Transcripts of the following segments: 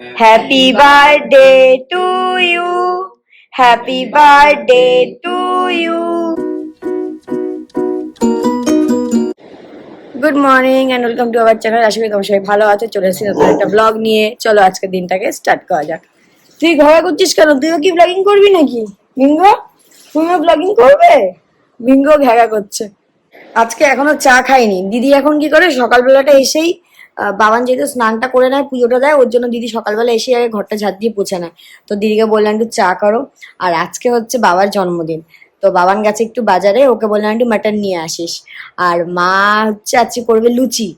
Happy birthday to you, happy birthday to you. Good morning and welcome to our channel. আশা করি তোমার সবাই ভালো আছো। চলে এসেছি নতুন একটা ব্লগ নিয়ে। চলো আজকের দিনটাকে স্টার্ট করা যাক। তুই ঘোরা করছিস কেন? তুইও কি ব্লগিং করবি নাকি বিঙ্গো? তুমিও ব্লগিং করবে? বিঙ্গো ঘেরা করছে। আজকে এখনো চা খাইনি। দিদি এখন কি করে, সকালবেলাটা এসেই বাবান যেহেতু স্নানটা করে নেয়, পুজোটা দেয়, ওর জন্য দিদি সকালবেলা এসে আগে ঘরটা ঝাঁট দিয়ে পোছে নেয়। তো দিদিকে বললাম একটু চা করো। আর আজকে হচ্ছে বাবার জন্মদিন, তো বাবান গেছে একটু বাজারে, ওকে বললাম একটু মাটন নিয়ে আসিস। আর মা হচ্ছে আজকে করবে লুচি,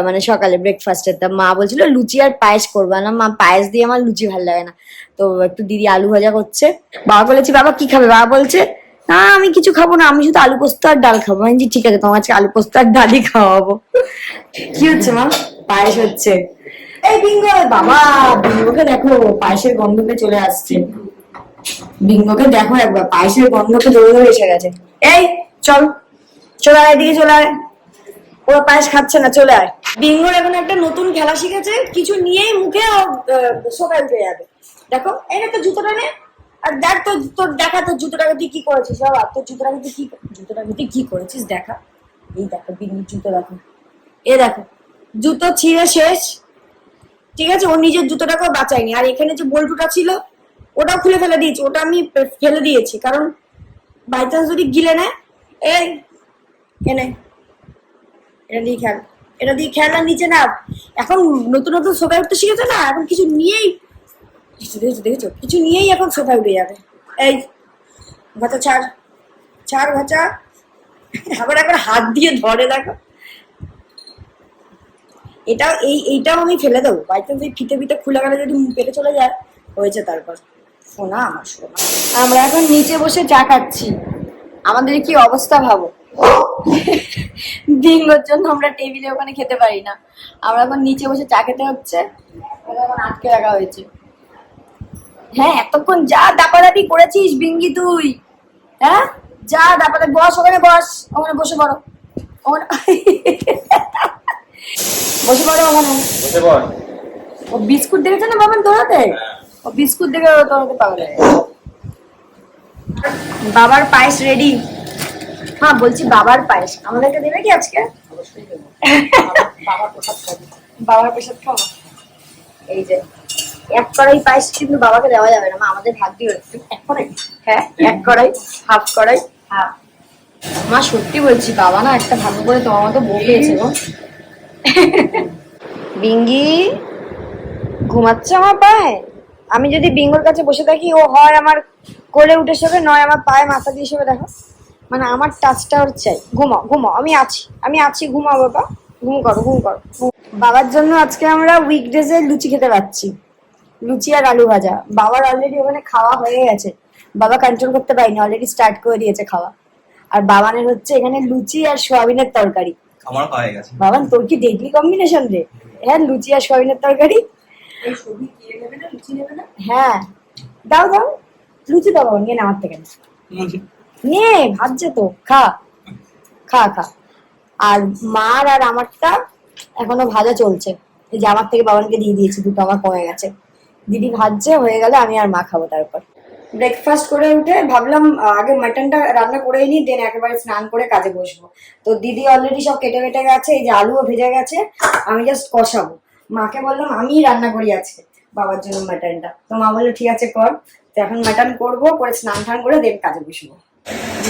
মানে সকালে ব্রেকফাস্টের। তা মা বলছিল লুচি আর পায়েস করবে না, মা পায়েস দিয়ে আমার লুচি ভালো লাগে না। তো একটু দিদি আলু ভাজা করছে। বাবা বলেছি বাবা কি খাবে? বাবা বলছে না আমি কিছু খাবো না, আমি শুধু আলু পোস্ত আর ডাল খাবো। আমি বলছি, ঠিক আছে তোমার আজকে আলু পোস্ত আর ডালই খাওয়াবো। কি হচ্ছে মা? পায়েস হচ্ছে। এই বিঙ্গো, বাবা বিঙ্গোকে দেখো, পায়েসের গন্ধকে চলে আসছে। বিঙ্গোকে দেখো একবার, পায়েসের গন্ধকে দৌড়ে দৌড়ে এসে গেছে। এই চল, চলে আয় এদিকে, চলে আয়। ওরা পায়েস খাচ্ছে না, চলে আয়। বিঙ্গোর এখন একটা নতুন খেলা শিখেছে, কিছু নিয়েই মুখে ও সোফায় উঠে যাবে। দেখো এই না, তো জুতোটা নে। আর দেখ তো, তোর দেখা তোর জুতোটাকে তুই কি করেছিস বাবা, তোর জুতোটাকে তুই কি করেছিস দেখা। এই দেখো বিঙ্গুর জুতো দেখো, এ দেখো জুতো ছিঁড়ে শেষ। ঠিক আছে, ও নিজের জুতোটাকেও বাঁচায়নি। আর এখানে যে বল্টুটা ছিল ওটাও খুলে ফেলে দিয়েছি, ওটা আমি ফেলে দিয়েছি, কারণ বাই চান্স যদি গিলে নেয়। এই এনে, এটা দিয়ে খেল, এটা দিয়ে খেল। আর নিচে না, এখন নতুন নতুন সোফায় উঠতে শিখেছে না, এখন কিছু নিয়েই, দেখেছো দেখেছো, কিছু নিয়েই এখন সোফায় উঠে যাবে। এই ভাতা ছাড়, ছাড় ভাচা। আবার একবার হাত দিয়ে ধরে দেখো। এটাও এইটাও আমি ফেলে দেবো, বাই চান্স এই ফিতে ফিতে খুলে গেলে যদি পেটে চলে যায়, হয়েছে তারপর। শোনা আমার শোনা, আমরা এখন নিচে বসে চা খাচ্ছি। আমাদের কি অবস্থা ভাবো। বিঙ্গোর জন্য আমরা টেবিলে ওখানে খেতে পারি না, আমরা এখন নিচে বসে চা খেতে হচ্ছে। এখন আটকে রাখা হয়েছে। হ্যাঁ এতক্ষণ যা দাপাদাপি করেছিস বিঙ্গি তুই, হ্যাঁ যা দাপাদাপি, বস ওখানে, বস ওখানে, বসে পড়ো ওখানে। বসে পড়ো ওখানে। বসে পড়। ও বিস্কুট দেখেছে না বাবা দৌড়াতে, ও বিস্কুট দেখে দৌড়াতে পাগল হয়ে গেছে। বাবার পায়েস রেডি। হ্যাঁ বলছি বাবার পায়েস আমাদেরকে দেবে কি আজকে? বাবার প্রসাদ খাবো। এই যে এক কড়াই পায়েস কিন্তু বাবাকে দেওয়া যাবে না, মা আমাদের ভাগ দিয়ে এক কড়াই। হ্যাঁ এক কড়াই, হাফ কড়াই, হাফ। মা সত্যি বলছি, বাবা না একটা ভালো করে তোমার মতো বউ পেয়েছে গো। বিঙ্গি ঘুমাচ্ছে আমার পায়ে। আমি যদি বিঙ্গোর কাছে বসে থাকি, ও হয় আমার কোলে উঠে শোবে, নয় আমার পায়ে মাথা দিয়ে শোবে। দেখো মানে আমার টাচটা ওর চাই। ঘুমাও ঘুমাও, আমি আছি, আমি আছি, ঘুমাও বাবা, ঘুম করো, ঘুম করো। বাবার জন্য আজকে আমরা উইকডেজে লুচি খেতে পাচ্ছি, লুচি আর আলু ভাজা। বাবার অলরেডি ওখানে খাওয়া হয়ে গেছে, বাবা কন্ট্রোল করতে পারিনি, অলরেডি স্টার্ট করে দিয়েছে খাওয়া। আর বাবানের হচ্ছে এখানে লুচি আর সোয়াবিনের তরকারি। আমার হয়ে গেছে। বাবান তোর কি ডেডলি কম্বিনেশন রে। হ্যাঁ লুচি আর সোয়াবিনের তরকারি। হ্যাঁ দাও দাও, লুচি দাও বাবা, নিয়ে না আমার থেকে নে, ভাবছে তো খা, খা খা। আর মার আর আমারটা এখনো ভাজা চলছে, এই যে আমার থেকে বাবানকে দিয়ে দিয়েছি, দুটো আমার কমে গেছে। দিদি ভাজছে, হয়ে গেলে আমি আর মা খাবো। তারপর ব্রেকফাস্ট করে উঠে ভাবলাম আগে মাটনটা রান্না করে নিই, দেন একেবারে স্নান করে কাজে বসবো। তো দিদি অলরেডি সব কেটে বেটে গেছে, এই যে আলুও ভেজে গেছে, আমি জাস্ট কষাবো। মাকে বললাম আমি রান্না করি আজকে বাবার জন্য মাটনটা, তো মা বললো ঠিক আছে কর। তো এখন মাটন করবো, করে স্নান টান করে দেন কাজে বসবো।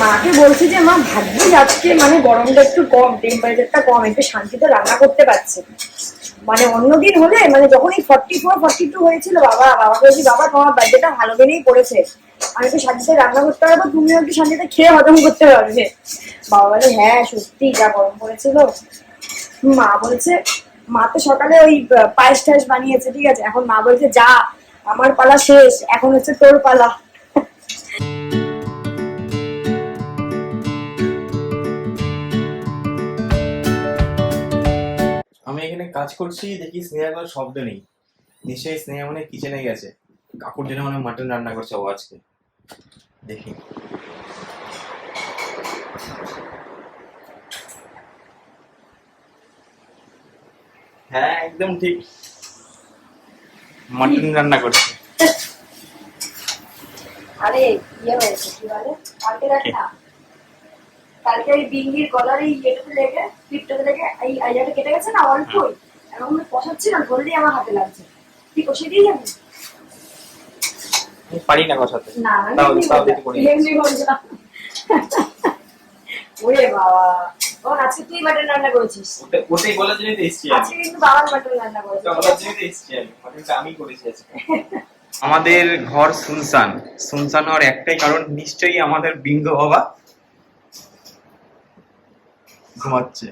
মাকে বলছি যে মা ভাগ্যিস আজকে মানে গরমটা একটু কম, টেম্পারেচারটা কম, একটু শান্তিতে রান্না করতে পারছে। মানে অন্যদিন হলে, মানে যখন এই 44-42 হয়েছিল, বাবা বলছি বাবা তোমার বার্থডেটা ভালো দিনেই পড়েছে, আমি একটু শান্তিতে রান্না করতে পারবো, তুমিও একটু শান্তিতে খেয়ে হজম করতে পারবে। বাবা বলে হ্যাঁ সত্যি যা গরম পড়েছিল। মা বলছে, মা তো সকালে ওই পায়েস টায়েস বানিয়েছে, ঠিক আছে, এখন মা বলছে যা আমার পালা শেষ, এখন হচ্ছে তোর পালা। আমি এখানে কাজ করছি, দেখি স্নেহা কোনো শব্দ নেই। নিশ্চয়ই স্নেহা মানে কিচেনে গেছে, কাকুর জন্য মানে মাটন রান্না করছে ও আজকে। দেখি হ্যাঁ একদম ঠিক। মাটন রান্না করছে। আরে ইয়ে হয়েছে কি বলে কালকে দেখ না, কালকে ওই বিঙ্গির গলার এই ইয়েটাতে লেগে পিঠটাতে লেগে এই আইডিয়াটা কেটে গেছে না অল্পই, এমন কষাচ্ছি না ধরলেই আমার হাতে লাগছে। তুই কষে দিয়ে যাবি? আমি পারি না কষাতে। না তাও দেখি করি। এমনি বলছে না। ওরে বাবা, ও আজকে তুই মাটন রান্না করেছিস? ওটাই বলার জন্যই তো এসেছি আজকে কিন্তু বাবার মাটন রান্না করেছিস। ওটা বলার জন্যই তো এসেছি মাটনটা আমি করেছি আজকে। আমাদের ঘর শুনশান, শুনশান হওয়ার একটাই কারণ, নিশ্চয়ই আমাদের বিঙ্গ বাবা ঘুমাচ্ছে।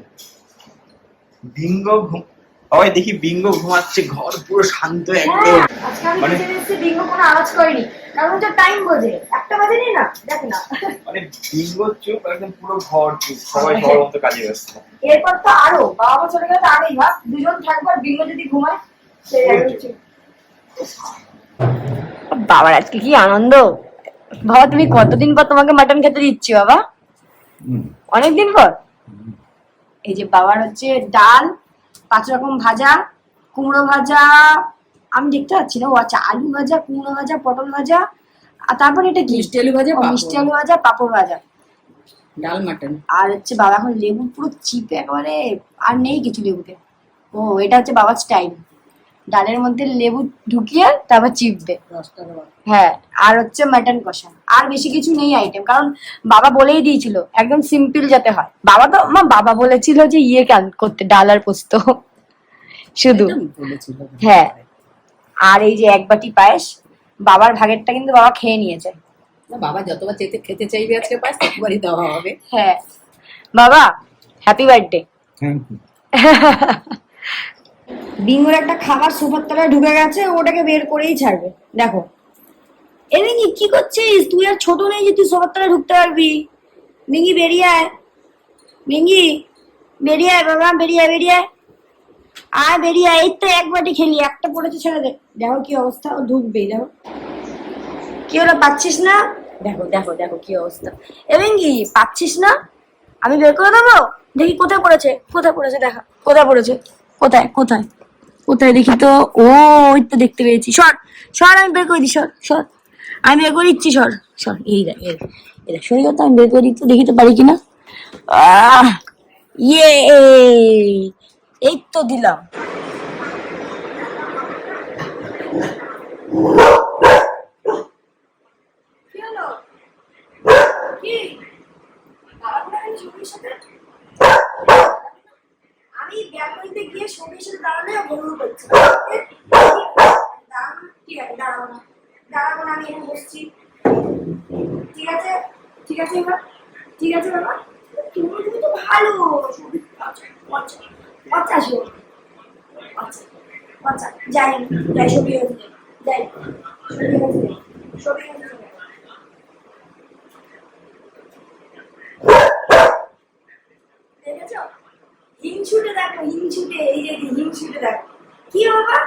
সবাই দেখি বিঙ্গ ঘুমাচ্ছে, ঘর পুরো শান্ত একদম। আজকে আমি কিচেনে এসে বিঙ্গ কোনো আওয়াজ করিনি, কারণ হচ্ছে টাইম বোঝে, একটা বাজেনি না, দেখ না। মানে বিঙ্গ চুপ, একদম পুরো ঘর চুপ, সবাই সবার মতো কাজে ব্যস্ত। এরপর তো আরো বাবা মা চলে গেলে তো আরোই ভাব, দুজন থাকবো আর বিঙ্গ যদি ঘুমায় সে একদম চুপ। বাবার আজকে কি আনন্দ বাবা, তুমি কতদিন পর তোমাকে মাটন খেতে দিচ্ছি বাবা? অনেকদিন পর। এই যে বাবার হচ্ছে ডাল, 5 রকম ভাজা, কুমড়ো ভাজা, আমি দেখতে পাচ্ছি না, ও আচ্ছা আলু ভাজা, কুমড়ো ভাজা, পটল ভাজা, আর তারপরে এটা কি মিষ্টি আলু ভাজা, ও, মিষ্টি আলু ভাজা, পাঁপড় ভাজা, ডাল মাটন। আর হচ্ছে বাবা এখন লেবু পুরো চিপে একেবারে, আর নেই কিছু লেবুতে। ও এটা হচ্ছে বাবার স্টাইল, ডালের মধ্যে লেবু ঢুকিয়ে তারপর চিপবে। হ্যাঁ, আর হচ্ছে মাটন কষা, আর বেশি কিছু নেই আইটেম, কারণ বাবা বলেই দিয়েছিল একদম সিম্পল যাতে হয়। বাবা তো বাবা বলেছিল যে ইয়ে কেন করতে, ডাল আর পোস্ত শুধু। হ্যাঁ, আর এই যে 1 বাটি পায়েস, বাবার ভাগেরটা কিন্তু বাবা খেয়ে নিয়েছে। না, বাবা যতবার খেতে চাইবে আজকে পায়েস ততবারই দেওয়া হবে। হ্যাঁ বাবা, হ্যাপি বার্থডে। বিঙ্গুর একটা খাবার সোফার তলায় ঢুকে গেছে, ওটাকে বের করেই ছাড়বে। দেখো এ মিঙ্গি কি করছিস? তুই আর ছোট নেই যে তুই সোফার তলায় ঢুকতে পারবি। মিঙ্গি বেরিয়ে আয়, মিঙ্গি বেরিয়ে আয় বাবা, বেরিয়ে আয়, বেরিয়ে আয়, আয় বেরিয়ে আয়। এই তো 1 বাটি খেলি, একটা পড়েছে, ছেড়ে দে। দেখো কি অবস্থা, ও ঢুকবেই। দেখো কি হলো, পাচ্ছিস না? দেখো দেখো দেখো কি অবস্থা। এ মিঙ্গি পাচ্ছিস না? আমি বের করে দেবো, দেখি কোথায় পড়েছে, কোথায় পড়েছে, দেখা কোথায় পড়েছে, কোথায় কোথায় কোথায় দেখি তো। ও ওই তো দেখতে পেয়েছি, সর সর, আমি বের করে দিই, সর সর, আমি বের করে দিচ্ছি, সর সর। এই দেখ এই দেখ, সরি কথা, আমি বের করে দিচ্ছি, দেখি তো পারি কিনা। ইয়ে, এই তো দিলাম। কি হলো? কি আমি ব্যালকনিতে গিয়ে ছবির সাথে দাঁড়ালে গরু করছি। ঠিক আছে, দাঁড়াবো না, দাঁড়াবো না, আমি এখানে বসছি। ঠিক আছে, ঠিক আছে এবার, ঠিক আছে বাবা, তুমি তো ভালো। আচ্ছা আচ্ছা আচ্ছা আচ্ছা, যাই যাই, ছবি হয়েছে, যাই ছবি হয়েছে, ছবি হয়েছে। দেখেছো হিংসুটে, দেখো হিংসুটে, এই যে হিংসুটে দেখো। কি বাবা,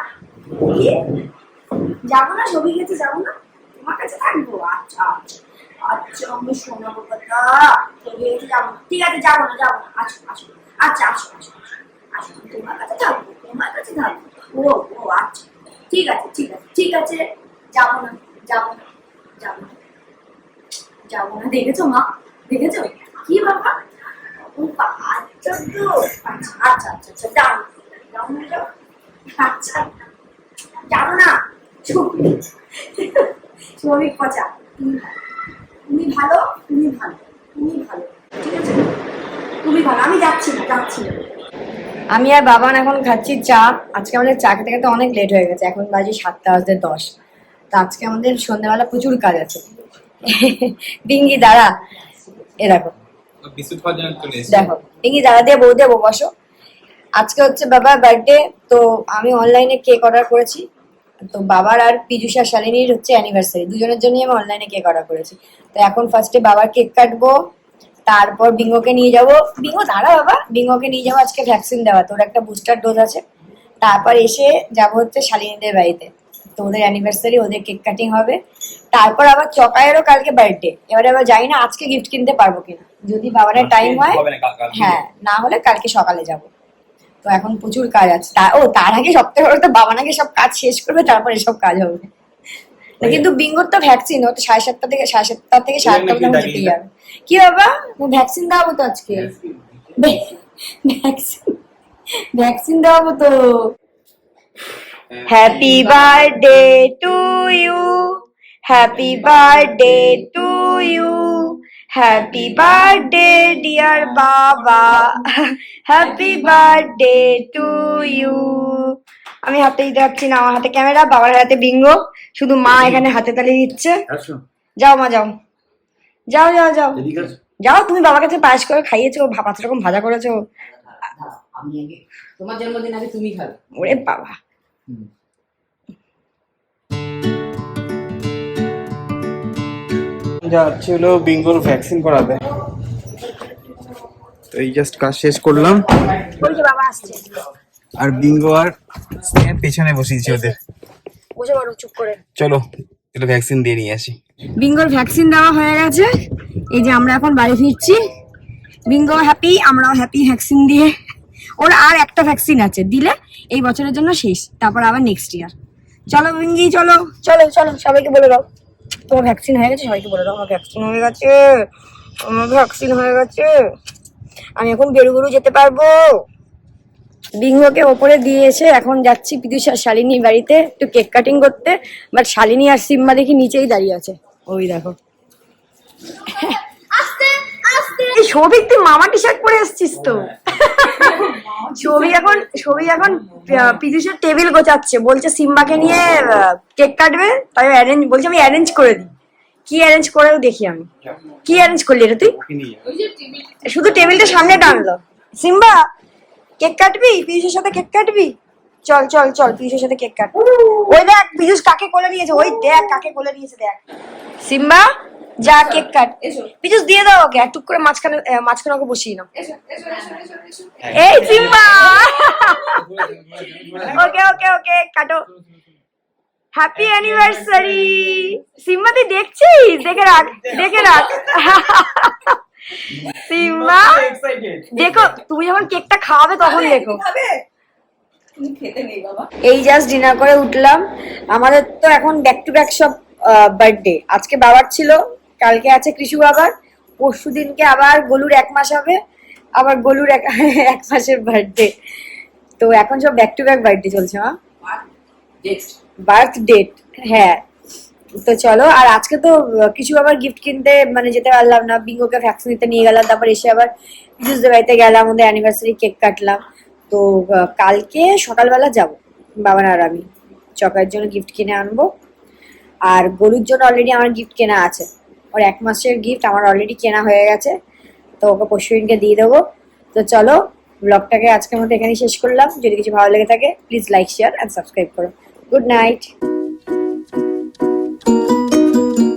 কি যাবো না? ছবি খেতে যাবো না? তোমার কাছে থাকবো? আচ্ছা আচ্ছা আচ্ছা, আমি শোনাবো কথা, ছবি খেতে যাবো না। ঠিক আছে, যাবো না, যাবো না, আসো আসো, আচ্ছা আসো আসো আসো আসো, তোমার কাছে থাকবো, তোমার কাছে থাকবো। ও ও আচ্ছা, ঠিক আছে ঠিক আছে ঠিক আছে, যাবো না, যাবো না, যাবো না, যাবো না। দেখেছো মা, দেখেছো? কি বাবা, আচ্ছা তো, আচ্ছা আচ্ছা আচ্ছা আচ্ছা, যাও যাও না, যাও, আচ্ছা যাবো না। শ্রমিক পচা, তুমি ভালো, তুমি ভালো, তুমি ভালো, ঠিক আছে, তুমি ভালো, আমি যাচ্ছি না, যাচ্ছি না। আমি আর বাবান এখন খাচ্ছি চা। আজকে আমাদের চা খেতে খেতে অনেক লেট হয়ে গেছে, এখন বাজে 7:10। তো আজকে আমাদের সন্ধ্যাবেলা প্রচুর কাজ আছে। বিঙ্গি দাঁড়া, এ দেখো দেখো, বিঙ্গি দাঁড়া দিয়ে বউ দিয়ে বসো। আজকে হচ্ছে বাবার বার্থডে, তো আমি অনলাইনে কেক অর্ডার করেছি। তো বাবার আর পীযুষা শালিনীর হচ্ছে অ্যানিভার্সারি, দুজনের জন্যই আমি অনলাইনে কেক অর্ডার করেছি। তো এখন ফার্স্টে বাবার কেক কাটবো, তারপর বিঙ্গোকে নিয়ে যাবো। বিঙ্গো দাঁড়া বাবা, বিঙ্গোকে নিয়ে যাবো আজকে ভ্যাকসিন দেওয়া, তোর একটা বুস্টার ডোজ আছে। তারপর এসে যাবো হচ্ছে শালিনীদের বাড়িতে, তো ওদের অ্যানিভার্সারি, ওদের কেক কাটিং হবে। তারপর আবার চকায়েরও কালকে বার্থডে, এবারে আবার জানি না আজকে গিফট কিনতে পারবো কিনা, যদি বাবারের টাইম হয়। হ্যাঁ, না হলে কালকে সকালে যাবো। তো এখন প্রচুর কাজ আছে। তার আগে সপ্তাহে বড় তো বাবা নাকি সব কাজ শেষ করবে, তারপরে সব কাজ হবে। না, কিন্তু বিঙ্গোর তো ভ্যাকসিন, ও তো 7:30 থেকে 8:30 মধ্যে যেতেই যাবে। কি বাবা, ভ্যাকসিন দেওয়াবো তো আজকে, ভ্যাকসিন দেওয়াবো তো। Happy birthday to you, happy birthday to you, happy birthday dear বাবা, হ্যাপি বার্থডে টু ইউ। আমি হাতে দিতে পারছি না, আমার হাতে ক্যামেরা, বাবার হাতে বিঙ্গো, শুধু মা এখানে হাতে তালি দিচ্ছে। যাও মা, যাও যাও যাও যাও যাও, তুমি বাবার কাছে পায়েস করে খাইয়েছো, 5 রকম ভাজা করেছো। আমি আগে তোমার জন্মদিন আগে তুমি খাবে। ওরে বাবা, যাচ্ছি হলো বিঙ্গোর ভ্যাকসিন করাতে। তো এই জাস্ট কাজ শেষ করলাম, ওই যে বাবা আসছে। আর বিঙ্গো আর স্নেহার পেছনে বসিয়েছি ওদের। বসে বড় চুপ করে। চলো তাহলে ভ্যাকসিন দিয়ে নিয়ে আসি। বিঙ্গোর ভ্যাকসিন দেওয়া হয়ে গেছে, এই যে আমরা এখন বাড়ি ফিরছি। বিঙ্গো হ্যাপি, আমরাও হ্যাপি ভ্যাকসিন দিয়ে। ওর আর একটা ভ্যাকসিন আছে, দিলে এই বছরের জন্য শেষ, তারপর আবার নেক্সট ইয়ার। চলো বিঙ্গি, চলো চলো চলো, সবাইকে বলে দাও তোমার ভ্যাকসিন হয়ে গেছে, সবাইকে বলে দাও আমার ভ্যাকসিন হয়ে গেছে, আমার ভ্যাকসিন হয়ে গেছে, আমি এখন বেরু যেতে পারবো। বিঙ্গোকে ওপরে দিয়ে এসে এখন যাচ্ছি পিদুষ আর শালিনীর বাড়িতে একটু কেক কাটিং করতে। বাট শালিনী আর সিম্বা দেখি নিচেই দাঁড়িয়ে আছে, ওই দেখো। এই সৌভিক, তুই মামা টি শার্ট পরে এসছিস তো। সবই এখন পিদুষের টেবিল গোছাচ্ছে, বলছে সিম্বাকে নিয়ে কেক কাটবে, তাই বলছে আমি অ্যারেঞ্জ করে দিই। কি অ্যারেঞ্জ করেও দেখি আমি, কি অ্যারেঞ্জ করলি এটা তুই? শুধু টেবিলটা সামনে টানলো। সিম্বা কেক কাটবি, পিযুষের সাথে কেক কাটবি? চল চল চল, পিযুষের সাথে কেক কাট। ওই দেখ পিযুষ কাকে কোলে নিয়েছে, ওই দেখ কাকে কোলে নিয়েছে, দেখ। সিম্বা যা কেক কাট, পিযুষ দিয়ে দাও ওকে, টুক করে মাঝখানে ওকে বসিয়ে নাও। এই সিম্বা, ওকে ওকে ওকে কাটো। Happy anniversary. সিম্বা তুই দেখছিস? দেখে রাখ, দেখে রাখ। সিম্বা দেখো, তুমি যখন কেকটা খাওয়াবে তখন দেখো। এই জাস্ট ডিনার করে উঠলাম। আমাদের তো এখন ব্যাক টু ব্যাক সব বার্থডে। আজকে বাবার ছিল, কালকে আছে কৃষু বাবার, পরশু দিনকে আবার গোলুর 1 মাস হবে, আবার গোলুর 1 মাসের বার্থডে। তো এখন সব ব্যাক টু ব্যাক বার্থডে চলছে। বার্থ ডেট, হ্যাঁ। তো চলো, আর আজকে তো কিছু আবার গিফট কিনতে মানে যেতে পারলাম না, বিঙ্গোকে ভ্যাকসিন দিতে নিয়ে গেলাম, তারপর এসে আবার পিযুষদের বাড়িতে গেলাম, ওদের অ্যানিভার্সারি কেক কাটলাম। তো কালকে সকালবেলা যাব বাবার আর আমি চকার জন্য গিফট কিনে আনবো। আর গরুর জন্য অলরেডি আমার গিফট কেনা আছে, ওর 1 মাসের গিফট আমার অলরেডি কেনা হয়ে গেছে, তো ওকে পরশুদিনকে দিয়ে দেবো। তো চলো, ব্লগটাকে আজকের মতো এখানেই শেষ করলাম। যদি কিছু ভালো লেগে থাকে please like, share and subscribe করো। Good night.